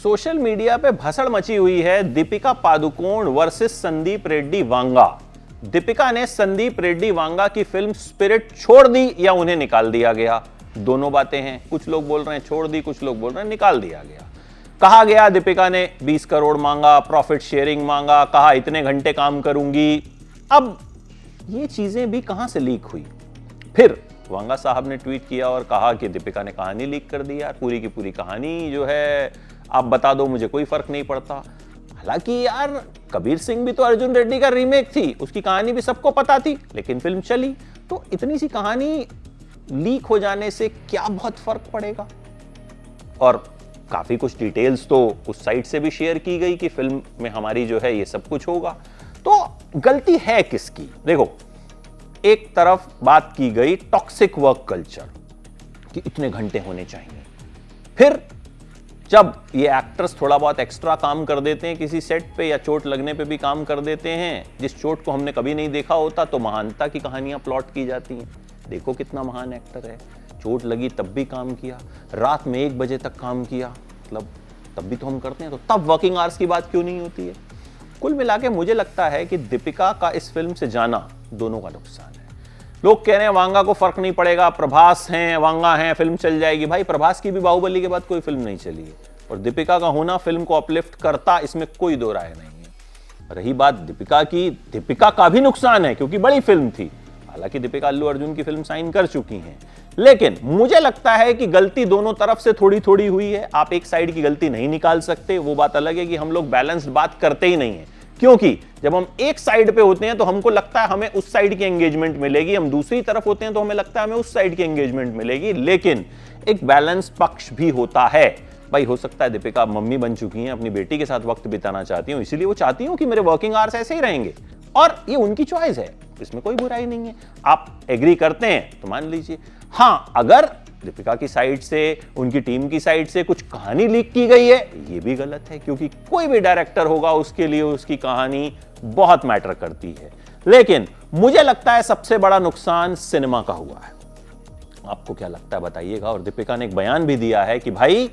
Social media पे भसड़ मची हुई है दीपिका पादुकोण वर्सेस संदीप रेड्डी वांगा। दीपिका ने संदीप रेड्डी वांगा की फिल्म स्पिरिट छोड़ दी या उन्हें निकाल दिया गया, दोनों बातें हैं। कुछ लोग बोल रहे हैं छोड़ दी, कुछ लोग बोल रहे हैं निकाल दिया गया। कहा गया दीपिका ने 20 करोड़ मांगा, प्रॉफिट शेयरिंग मांगा, कहा इतने घंटे काम करूंगी। अब ये चीजें भी कहां से लीक हुई? फिर वांगा साहब ने ट्वीट किया और कहा कि दीपिका ने कहानी लीक कर दी यार, पूरी की पूरी कहानी जो है आप बता दो, मुझे कोई फर्क नहीं पड़ता। हालांकि यार कबीर सिंह भी तो अर्जुन रेड्डी का रीमेक थी, उसकी कहानी भी सबको पता थी, लेकिन फिल्म चली। तो इतनी सी कहानी लीक हो जाने से क्या बहुत फर्क पड़ेगा? और काफी कुछ डिटेल्स तो उस साइट से भी शेयर की गई कि फिल्म में हमारी जो है ये सब कुछ होगा। तो गलती है किसकी? देखो, एक तरफ बात की गई टॉक्सिक वर्क कल्चर कि इतने घंटे होने चाहिए। फिर जब ये एक्टर्स थोड़ा बहुत एक्स्ट्रा काम कर देते हैं किसी सेट पे या चोट लगने पे भी काम कर देते हैं, जिस चोट को हमने कभी नहीं देखा होता, तो महानता की कहानियां प्लॉट की जाती हैं। देखो कितना महान एक्टर है, चोट लगी तब भी काम किया, रात में 1 बजे तक काम किया, मतलब तब भी तो हम करते हैं। तो तब वर्किंग आवर्स की बात क्यों नहीं होती है? कुल मिला के मुझे लगता है कि दीपिका का इस फिल्म से जाना दोनों का नुकसान है। लोग कह रहे हैं वांगा को फर्क नहीं पड़ेगा, प्रभास हैं, वांगा हैं, फिल्म चल जाएगी। भाई प्रभास की भी बाहुबली के बाद कोई फिल्म नहीं चली है, और दीपिका का होना फिल्म को अपलिफ्ट करता, इसमें कोई दो राय नहीं है। रही बात दीपिका की, दीपिका का भी नुकसान है क्योंकि बड़ी फिल्म थी। हालांकि दीपिका अल्लू अर्जुन की फिल्म साइन कर चुकी हैं, लेकिन मुझे लगता है कि गलती दोनों तरफ से थोड़ी थोड़ी हुई है। आप एक साइड की गलती नहीं निकाल सकते, वो बात अलग है कि हम लोग बैलेंस्ड बात करते ही नहीं है। क्योंकि जब हम एक साइड पे होते हैं तो हमको लगता है हमें उस साइड की एंगेजमेंट मिलेगी, हम दूसरी तरफ होते हैं तो हमें लगता है हमें उस साइड की एंगेजमेंट मिलेगी। लेकिन एक बैलेंस पक्ष भी होता है। भाई हो सकता है दीपिका मम्मी बन चुकी हैं, अपनी बेटी के साथ वक्त बिताना चाहती हूँ, इसीलिए वो चाहती हूँ कि मेरे वर्किंग आवर्स ऐसे ही रहेंगे, और ये उनकी चॉइस है, इसमें कोई बुराई नहीं है। आप एग्री करते हैं तो मान लीजिए। हाँ, अगर दीपिका की साइड से, उनकी टीम की साइड से कुछ कहानी लीक की गई है, ये भी गलत है, क्योंकि कोई भी डायरेक्टर होगा उसके लिए उसकी कहानी बहुत मैटर करती है। लेकिन मुझे लगता है सबसे बड़ा नुकसान सिनेमा का हुआ है। आपको क्या लगता है बताइएगा। और दीपिका ने एक बयान भी दिया है कि भाई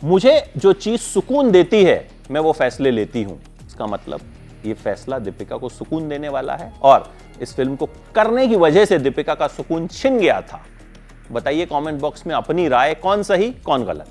मुझे जो चीज सुकून देती है मैं वो फैसले लेती हूं। इसका मतलब ये फैसला दीपिका को सुकून देने वाला है, और इस फिल्म को करने की वजह से दीपिका का सुकून छिन गया था। बताइए कमेंट बॉक्स में अपनी राय, कौन सही कौन गलत।